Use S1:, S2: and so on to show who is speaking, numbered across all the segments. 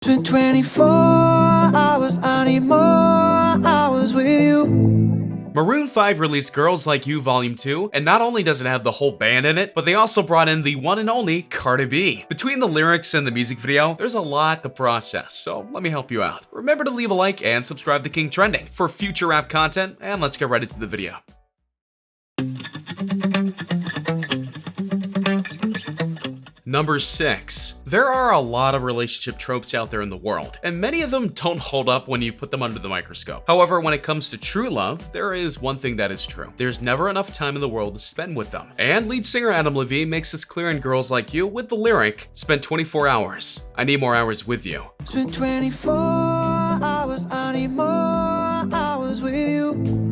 S1: It's been 24 hours, I need more hours with you.
S2: Maroon 5 released Girls Like You Volume 2, and not only does it have the whole band in it, but they also brought in the one and only Cardi B. Between the lyrics and the music video, there's a lot to process, so let me help you out. Remember to leave a like and subscribe to King Trending for future rap content, and let's get right into the video. Number 6. There are a lot of relationship tropes out there in the world, and many of them don't hold up when you put them under the microscope. However, when it comes to true love, there is one thing that is true. There's never enough time in the world to spend with them. And lead singer Adam Levine makes this clear in Girls Like You with the lyric, "Spend 24 hours. I need more hours with you."
S1: It's been 24 hours, I need more hours with you.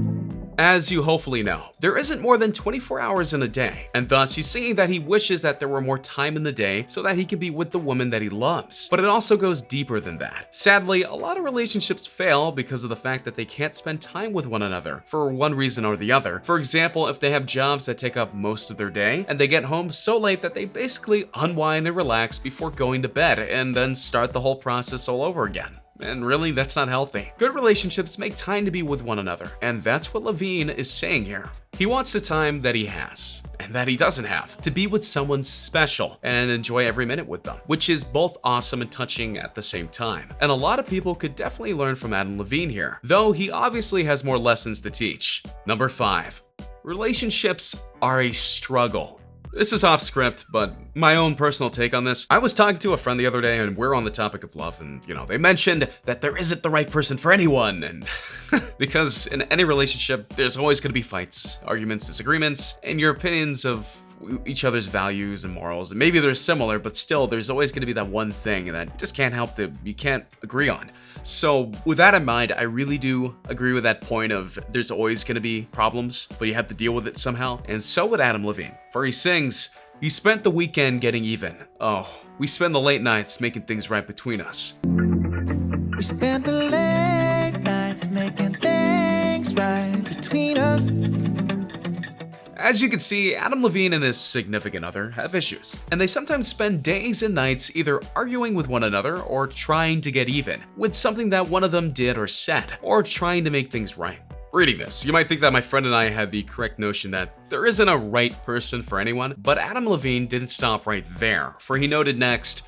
S2: As you hopefully know, there isn't more than 24 hours in a day, and thus he's saying that he wishes that there were more time in the day so that he can be with the woman that he loves. But it also goes deeper than that. Sadly, a lot of relationships fail because of the fact that they can't spend time with one another for one reason or the other. For example, if they have jobs that take up most of their day, and they get home so late that they basically unwind and relax before going to bed, and then start the whole process all over again. And really, that's not healthy. Good relationships make time to be with one another, and that's what Levine is saying here. He wants the time that he has, and that he doesn't have, to be with someone special and enjoy every minute with them, which is both awesome and touching at the same time. And a lot of people could definitely learn from Adam Levine here, though he obviously has more lessons to teach. Number 5. Relationships are a struggle. This is off script, but my own personal take on this. I was talking to a friend the other day, and we're on the topic of love, and they mentioned that there isn't the right person for anyone, and because in any relationship, there's always gonna be fights, arguments, disagreements, and your opinions of each other's values and morals. And maybe they're similar, but still, there's always gonna be that one thing that you just can't help that you can't agree on. So with that in mind, I really do agree with that point of there's always gonna be problems, but you have to deal with it somehow. And so would Adam Levine, for he sings, "You spent the weekend getting even. Oh, we spend the late nights making things right between us."
S1: We spent the late nights making things right between us.
S2: As you can see, Adam Levine and his significant other have issues, and they sometimes spend days and nights either arguing with one another or trying to get even with something that one of them did or said, or trying to make things right. Reading this, you might think that my friend and I had the correct notion that there isn't a right person for anyone, but Adam Levine didn't stop right there, for he noted next,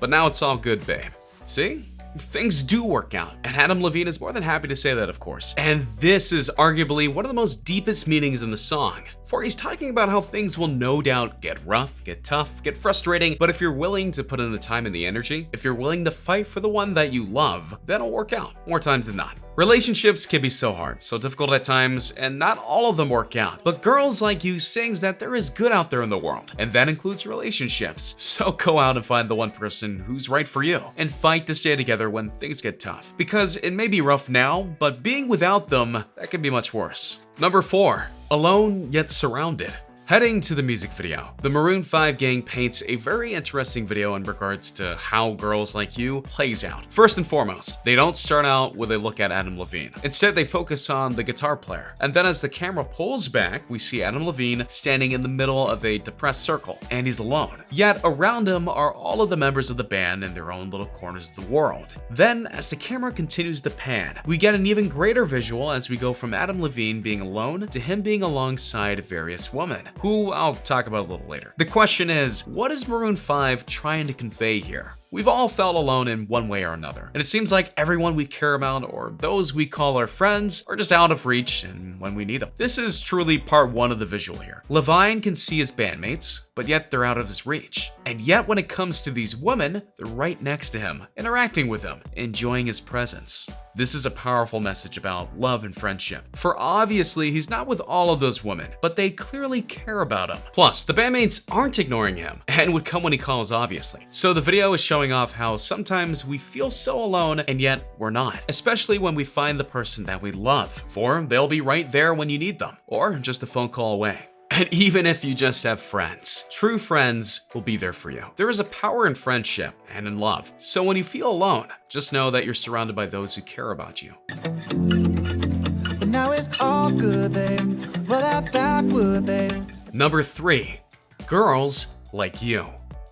S2: "But now it's all good, babe. See? Things do work out," and Adam Levine is more than happy to say that, of course. And this is arguably one of the most deepest meanings in the song, for he's talking about how things will no doubt get rough, get tough, get frustrating, but if you're willing to put in the time and the energy, if you're willing to fight for the one that you love, then it'll work out, more times than not. Relationships can be so hard, so difficult at times, and not all of them work out. But Girls Like You sings that there is good out there in the world, and that includes relationships. So go out and find the one person who's right for you, and fight to stay together when things get tough. Because it may be rough now, but being without them, that can be much worse. Number 4. Alone yet surrounded. Heading to the music video, the Maroon 5 gang paints a very interesting video in regards to how Girls Like You plays out. First and foremost, they don't start out with a look at Adam Levine. Instead, they focus on the guitar player. And then as the camera pulls back, we see Adam Levine standing in the middle of a depressed circle, and he's alone. Yet around him are all of the members of the band in their own little corners of the world. Then, as the camera continues to pan, we get an even greater visual as we go from Adam Levine being alone to him being alongside various women, who I'll talk about a little later. The question is, what is Maroon 5 trying to convey here? We've all felt alone in one way or another, and it seems like everyone we care about or those we call our friends are just out of reach and when we need them. This is truly part 1 of the visual here. Levine can see his bandmates, but yet they're out of his reach. And yet when it comes to these women, they're right next to him, interacting with him, enjoying his presence. This is a powerful message about love and friendship. For obviously, he's not with all of those women, but they clearly care about him. Plus, the bandmates aren't ignoring him, and would come when he calls, obviously. So the video is showing off how sometimes we feel so alone, and yet we're not. Especially when we find the person that we love, for they'll be right there when you need them, or just a phone call away. And even if you just have friends, true friends will be there for you. There is a power in friendship and in love. So when you feel alone, just know that you're surrounded by those who care about you.
S1: But now it's all good, babe. Roll that backward, babe.
S2: Number 3. Girls Like You.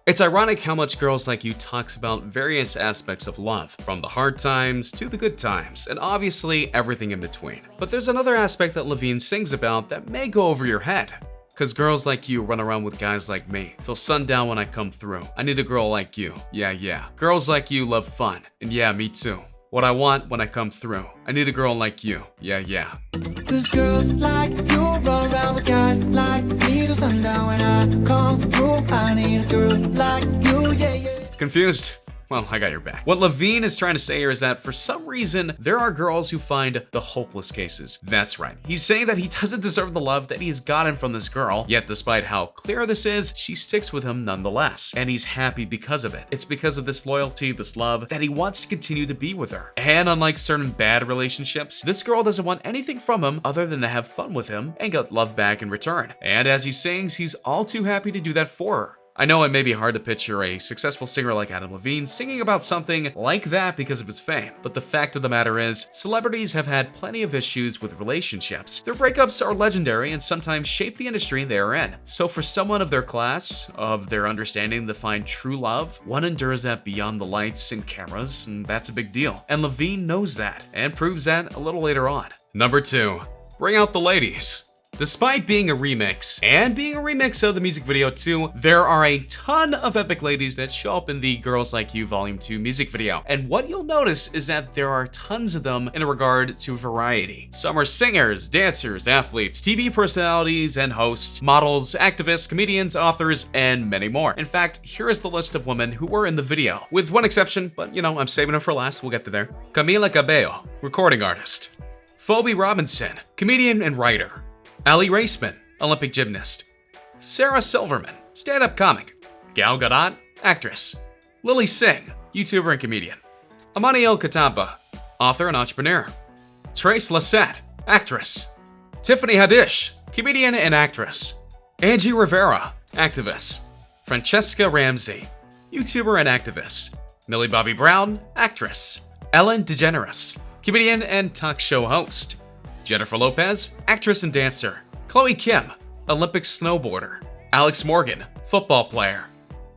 S2: It's ironic how much Girls Like You talks about various aspects of love, from the hard times to the good times, and obviously everything in between. But there's another aspect that Levine sings about that may go over your head. Cause girls like you run around with guys like me, till sundown when I come through. I need a girl like you, yeah. Girls like you love fun, and yeah, me too. What I want when I come through. I need a girl like you, yeah.
S1: Cause girls like you run around with guys like me till sundown when I come through. I need a girl like you, yeah.
S2: Confused? Well, I got your back. What Levine is trying to say here is that for some reason, there are girls who find the hopeless cases. That's right. He's saying that he doesn't deserve the love that he's gotten from this girl, yet despite how clear this is, she sticks with him nonetheless. And he's happy because of it. It's because of this loyalty, this love, that he wants to continue to be with her. And unlike certain bad relationships, this girl doesn't want anything from him other than to have fun with him and get love back in return. And as he sings, he's all too happy to do that for her. I know it may be hard to picture a successful singer like Adam Levine singing about something like that because of his fame, but the fact of the matter is, celebrities have had plenty of issues with relationships. Their breakups are legendary and sometimes shape the industry they are in. So for someone of their class, of their understanding to find true love, one endures that beyond the lights and cameras, and that's a big deal. And Levine knows that, and proves that a little later on. Number 2. Bring out the ladies. Despite being a remix, and being a remix of the music video too, there are a ton of epic ladies that show up in the Girls Like You Volume 2 music video. And what you'll notice is that there are tons of them in regard to variety. Some are singers, dancers, athletes, TV personalities and hosts, models, activists, comedians, authors, and many more. In fact, here is the list of women who were in the video. With one exception, but you know, I'm saving it for last, we'll get to there. Camila Cabello, recording artist. Phoebe Robinson, comedian and writer. Ali Raceman, Olympic gymnast. Sarah Silverman, stand-up comic. Gal Gadot, actress. Lily Singh, YouTuber and comedian. Amani El Katamba, author and entrepreneur. Trace Lysette, actress. Tiffany Haddish, comedian and actress. Angie Rivera, activist. Francesca Ramsey, YouTuber and activist. Millie Bobby Brown, actress. Ellen DeGeneres, comedian and talk show host. Jennifer Lopez, actress and dancer. Chloe Kim, Olympic snowboarder. Alex Morgan, football player.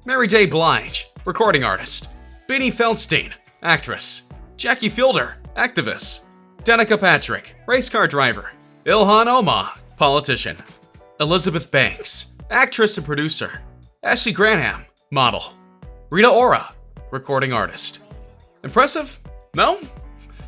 S2: Mary J. Blige, recording artist. Beanie Feldstein, actress. Jackie Fielder, activist. Danica Patrick, race car driver. Ilhan Omar, politician. Elizabeth Banks, actress and producer. Ashley Granham, model. Rita Ora, recording artist. Impressive? No?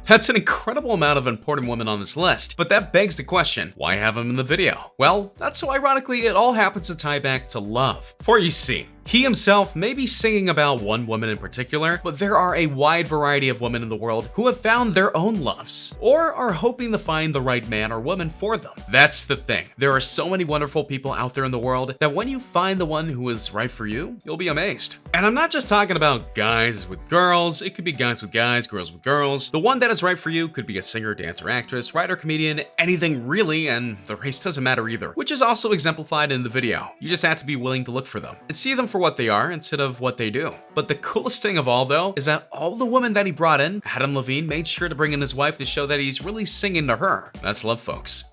S2: That's an incredible amount of important women on this list, but that begs the question, why have them in the video? Well, that's so ironically it all happens to tie back to love. For you see, he himself may be singing about one woman in particular, but there are a wide variety of women in the world who have found their own loves, or are hoping to find the right man or woman for them. That's the thing. There are so many wonderful people out there in the world that when you find the one who is right for you, you'll be amazed. And I'm not just talking about guys with girls, it could be guys with guys, girls with girls. The one that is right for you could be a singer, dancer, actress, writer, comedian, anything really, and the race doesn't matter either, which is also exemplified in the video. You just have to be willing to look for them and see them for what they are instead of what they do. But the coolest thing of all though is that all the women that he brought in, Adam Levine made sure to bring in his wife to show that he's really singing to her. That's love, folks.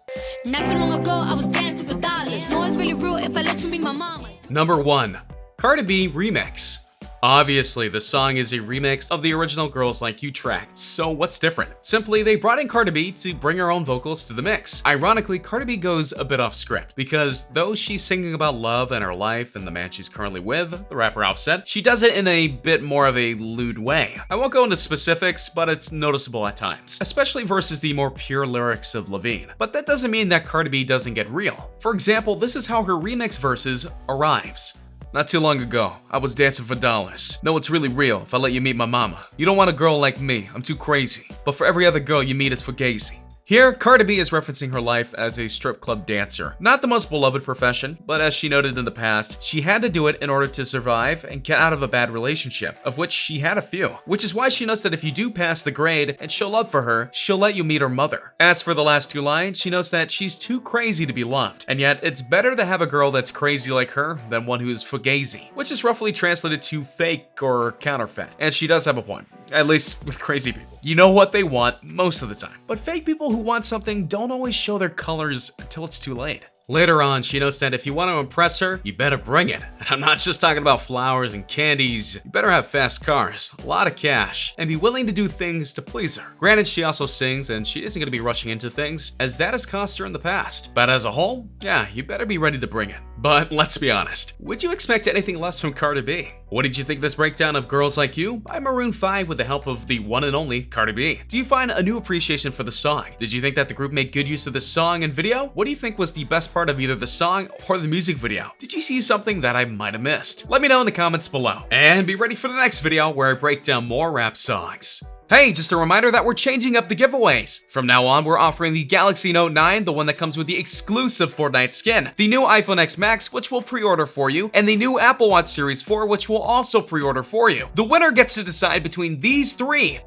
S3: Not too long ago, I was dancing for dollars. No, it's really real if I let you be my mama.
S2: Number 1. Cardi B remix. Obviously, the song is a remix of the original Girls Like You track, so what's different? Simply, they brought in Cardi B to bring her own vocals to the mix. Ironically, Cardi B goes a bit off script, because though she's singing about love and her life and the man she's currently with, the rapper Offset, she does it in a bit more of a lewd way. I won't go into specifics, but it's noticeable at times, especially versus the more pure lyrics of Levine. But that doesn't mean that Cardi B doesn't get real. For example, this is how her remix verses arrives. Not too long ago, I was dancing for dollars. No, it's really real if I let you meet my mama. You don't want a girl like me, I'm too crazy. But for every other girl you meet is fugazi. Here, Cardi B is referencing her life as a strip club dancer. Not the most beloved profession, but as she noted in the past, she had to do it in order to survive and get out of a bad relationship, of which she had a few. Which is why she knows that if you do pass the grade and show love for her, she'll let you meet her mother. As for the last 2 lines, she knows that she's too crazy to be loved, and yet it's better to have a girl that's crazy like her than one who is fugazi, which is roughly translated to fake or counterfeit. And she does have a point, at least with crazy people. You know what they want most of the time, but fake people who want something don't always show their colors until it's too late. Later on, she notes that if you want to impress her, you better bring it. And I'm not just talking about flowers and candies. You better have fast cars, a lot of cash, and be willing to do things to please her. Granted, she also sings, and she isn't going to be rushing into things, as that has cost her in the past. But as a whole, yeah, you better be ready to bring it. But let's be honest, would you expect anything less from Cardi B? What did you think of this breakdown of Girls Like You by Maroon 5 with the help of the one and only Cardi B? Do you find a new appreciation for the song? Did you think that the group made good use of the song and video? What do you think was the best part of either the song or the music video? Did you see something that I might have missed? Let me know in the comments below. And be ready for the next video where I break down more rap songs. Hey, just a reminder that we're changing up the giveaways. From now on, we're offering the Galaxy Note 9, the one that comes with the exclusive Fortnite skin, the new iPhone X Max, which we'll pre-order for you, and the new Apple Watch Series 4, which we'll also pre-order for you. The winner gets to decide between these three.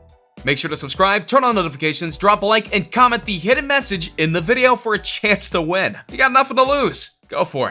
S2: Make sure to subscribe, turn on notifications, drop a like, and comment the hidden message in the video for a chance to win. You got nothing to lose. Go for it.